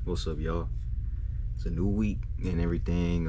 What's up, y'all? It's a new week and everything.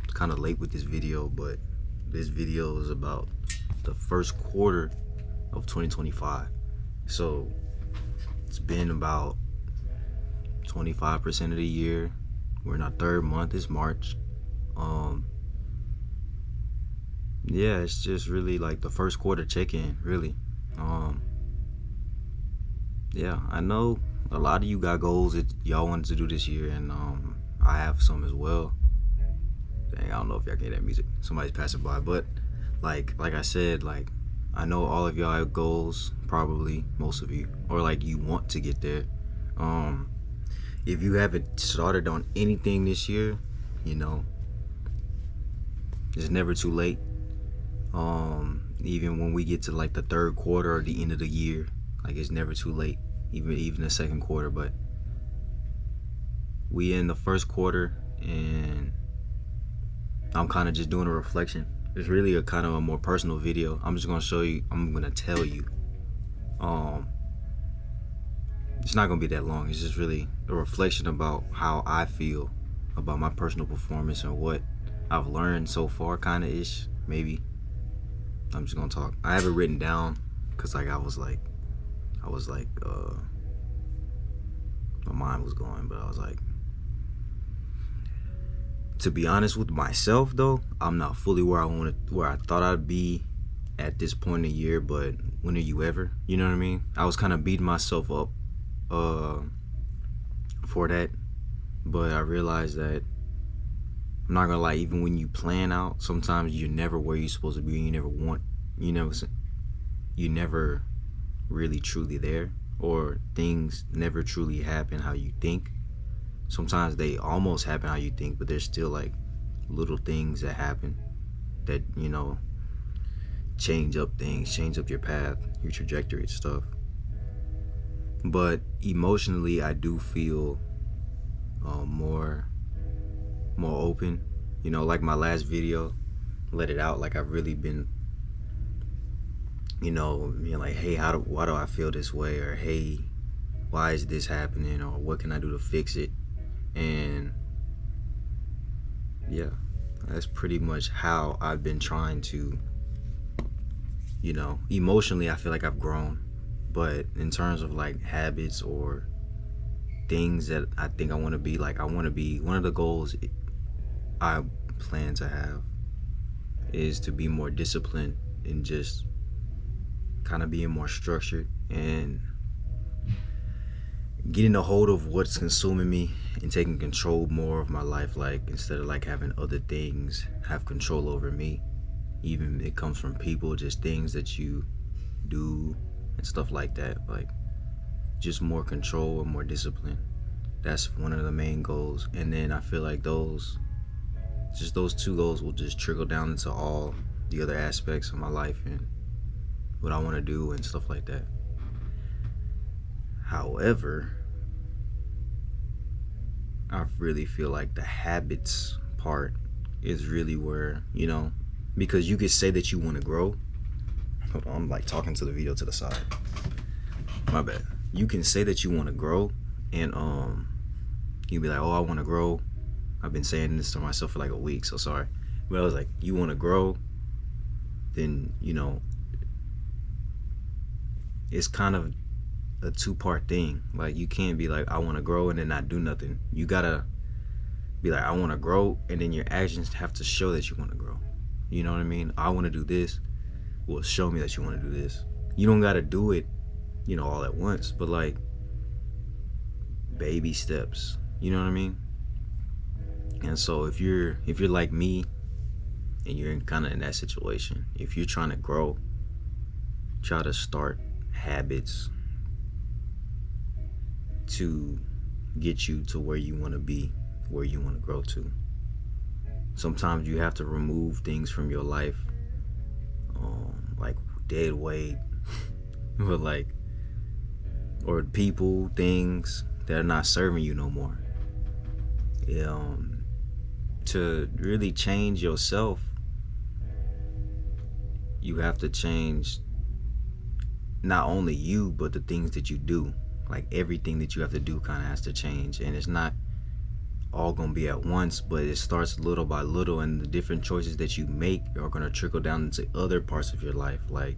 It's kind of late with this video, but this video is about the first quarter of 2025. So it's been about 25% of the year. We're in our third month. It's March. Yeah, it's just really like the first quarter check-in, really. Yeah, I know a lot of you got goals that y'all wanted to do this year, and I have some as well. Dang, I don't know if y'all can hear that music. Somebody's passing by, but like I said, like I know all of y'all have goals, probably most of you, or like you want to get there. If you haven't started on anything this year, you know, it's never too late. Even when we get to like the third quarter or the end of the year, like it's never too late. Even the second quarter, but we in the first quarter, and I'm kind of just doing a reflection. It's really a kind of a more personal video. I'm just gonna show you. I'm gonna tell you. It's not gonna be that long. It's just really a reflection about how I feel about my personal performance and what I've learned so far, kind of ish, maybe. I'm just gonna talk. I have it written down because like I was like my mind was going, but I was like, to be honest with myself though, I'm not fully where I thought I'd be at this point in the year. But when are you ever? You know what I mean? I was kind of beating myself up for that, but I realized that I'm not gonna lie, even when you plan out, sometimes you're never where you're supposed to be, and you never really truly there, or things never truly happen how you think. Sometimes they almost happen how you think, but there's still like little things that happen that, you know, change up things, change up your path, your trajectory and stuff. But emotionally, I do feel more open. You know, like my last video, let it out. Like I've really been, you know, being like, hey, why do I feel this way? Or hey, why is this happening? Or what can I do to fix it? And yeah, that's pretty much how I've been trying to, you know, emotionally I feel like I've grown. But in terms of like habits or things that I think I want to be, like I want to be, one of the goals I plan to have is to be more disciplined and just kind of being more structured and getting a hold of what's consuming me and taking control more of my life. Like instead of like having other things have control over me, even it comes from people, just things that you do and stuff like that. Like just more control and more discipline. That's one of the main goals. And then I feel like those two goals will just trickle down into all the other aspects of my life and what I want to do and stuff like that. However, I really feel like the habits part is really where, you know, because you could say that you want to grow. Hold on, I'm like talking to the video to the side. My bad. You can say that you want to grow, and you'd be like, oh, I want to grow. I've been saying this to myself for like a week, so sorry. But I was like, you want to grow, then, you know, it's kind of a two-part thing. Like you can't be like, I want to grow and then not do nothing. You gotta be like, I want to grow, and then your actions have to show that you want to grow. You know what I mean? I want to do this. Well, show me that you want to do this. You don't gotta do it, you know, all at once, but like baby steps. You know what I mean? And so if you're like me and you're kind of in that situation, if you're trying to grow, try to start habits to get you to where you want to be, where you want to grow to. Sometimes you have to remove things from your life, like dead weight, or like, or people, things that are not serving you no more. To really change yourself, you have to change not only you, but the things that you do. Like everything that you have to do kind of has to change, and it's not all gonna be at once, but it starts little by little, and the different choices that you make are gonna trickle down into other parts of your life. Like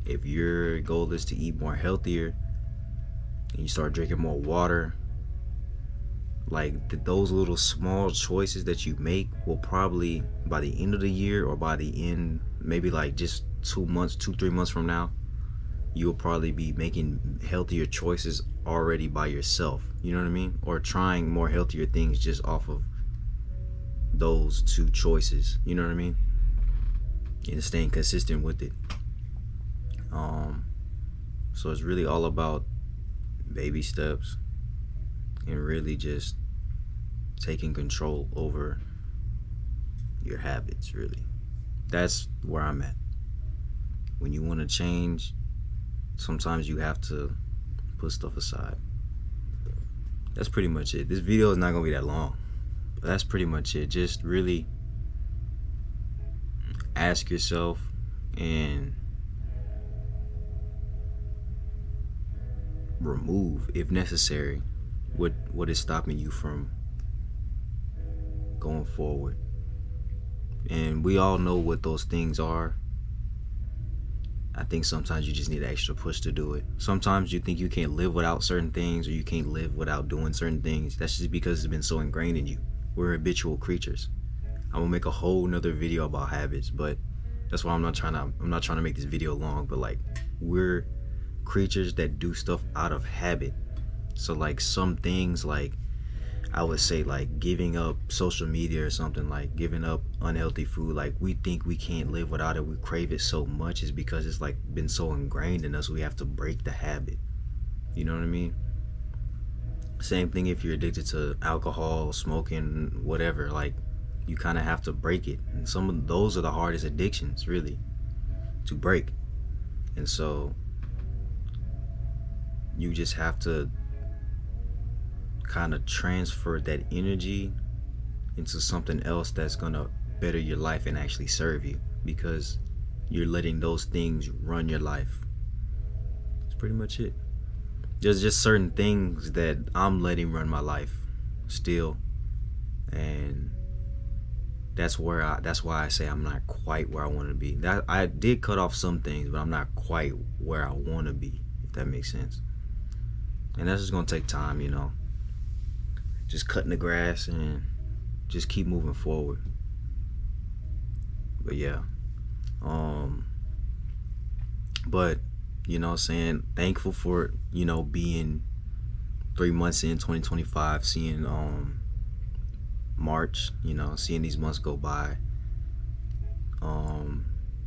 if your goal is to eat more healthier and you start drinking more water, like those little small choices that you make will probably, by the end of the year, or by the end, maybe like just 2 3 months from now, you'll probably be making healthier choices already by yourself, you know what I mean? Or trying more healthier things just off of those 2 choices, you know what I mean? And staying consistent with it. So it's really all about baby steps and really just taking control over your habits. Really, that's where I'm at. When you want to change, sometimes you have to put stuff aside. That's pretty much it. This video is not gonna be that long, but that's pretty much it. Just really ask yourself and remove, if necessary, what is stopping you from going forward. And we all know what those things are. I think sometimes you just need an extra push to do it. Sometimes you think you can't live without certain things, or you can't live without doing certain things. That's just because it's been so ingrained in you. We're habitual creatures. I'm gonna make a whole nother video about habits, but that's why I'm not trying to make this video long. But like, we're creatures that do stuff out of habit. So like some things, like I would say, like giving up social media or something, like giving up unhealthy food, like we think we can't live without it, we crave it so much, is because it's like been so ingrained in us, we have to break the habit. You know what I mean? Same thing if you're addicted to alcohol, smoking, whatever, like you kind of have to break it. And some of those are the hardest addictions, really, to break. And so you just have to kind of transfer that energy into something else that's gonna better your life and actually serve you, because you're letting those things run your life. That's pretty much it. There's just certain things that I'm letting run my life still, and that's why I say I'm not quite where I want to be. That I did cut off some things, but I'm not quite where I want to be, if that makes sense. And that's just gonna take time, you know. Just cutting the grass and just keep moving forward. But yeah, but you know what I'm saying, thankful for, you know, being 3 months in 2025, seeing March, you know, seeing these months go by,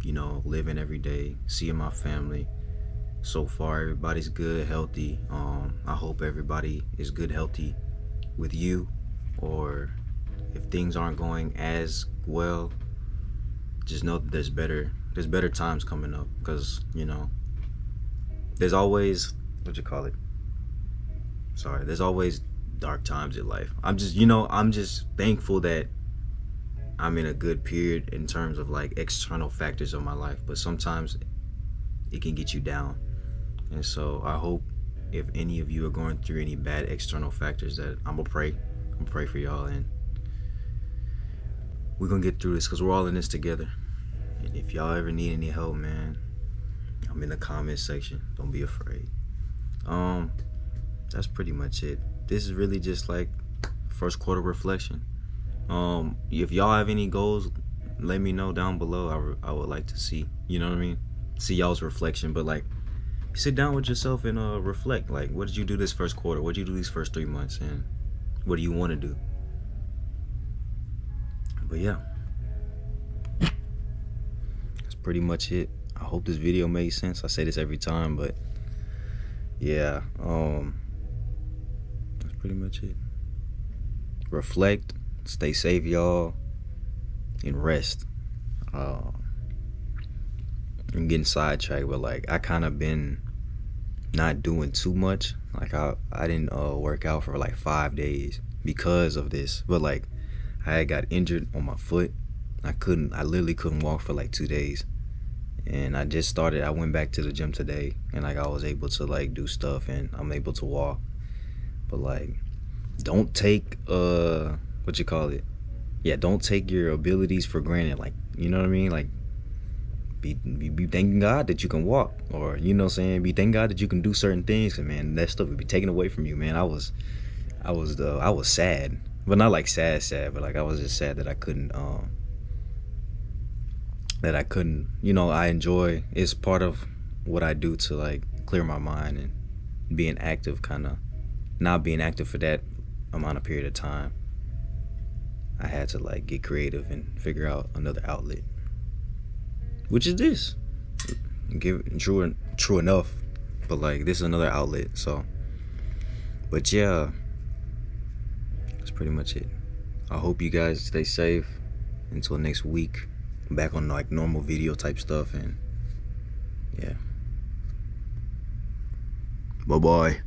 you know, living every day, seeing my family. So far everybody's good, healthy. I hope everybody is good, healthy with you, or if things aren't going as well, just know that there's better times coming up, because you know there's always there's always dark times in life. I'm just thankful that I'm in a good period in terms of like external factors of my life, but sometimes it can get you down. And so I hope, if any of you are going through any bad external factors, that I'm gonna pray for y'all, and we're gonna get through this, because we're all in this together. And if y'all ever need any help, man, I'm in the comment section. Don't be afraid. That's pretty much it. This is really just like first quarter reflection. If y'all have any goals, let me know down below. I would like to see, you know what I mean, see y'all's reflection. But like, sit down with yourself and reflect. Like, what did you do this first quarter? What did you do these first 3 months? And what do you want to do? But yeah, that's pretty much it. I hope this video made sense. I say this every time, but yeah, that's pretty much it. Reflect, stay safe, y'all, and rest. I'm getting sidetracked, but like, I kind of been not doing too much. Like I didn't work out for like 5 days because of this. But like, I got injured on my foot. I literally couldn't walk for like 2 days, And I went back to the gym today, and like I was able to like do stuff, and I'm able to walk. But like, don't take what you call it? Yeah, don't take your abilities for granted. Like, you know what I mean? Like, be thanking God that you can walk, or you know what I'm saying, be thanking God that you can do certain things, and man, that stuff would be taken away from you, man. I was sad, but not like sad, but like I was just sad that I couldn't you know, I enjoy, it's part of what I do to like clear my mind, and being active, kind of not being active for that amount of period of time. I had to like get creative and figure out another outlet, which is this. True enough, but like this is another outlet. So, but yeah, that's pretty much it. I hope you guys stay safe until next week. Back on like normal video type stuff, and yeah. Bye bye.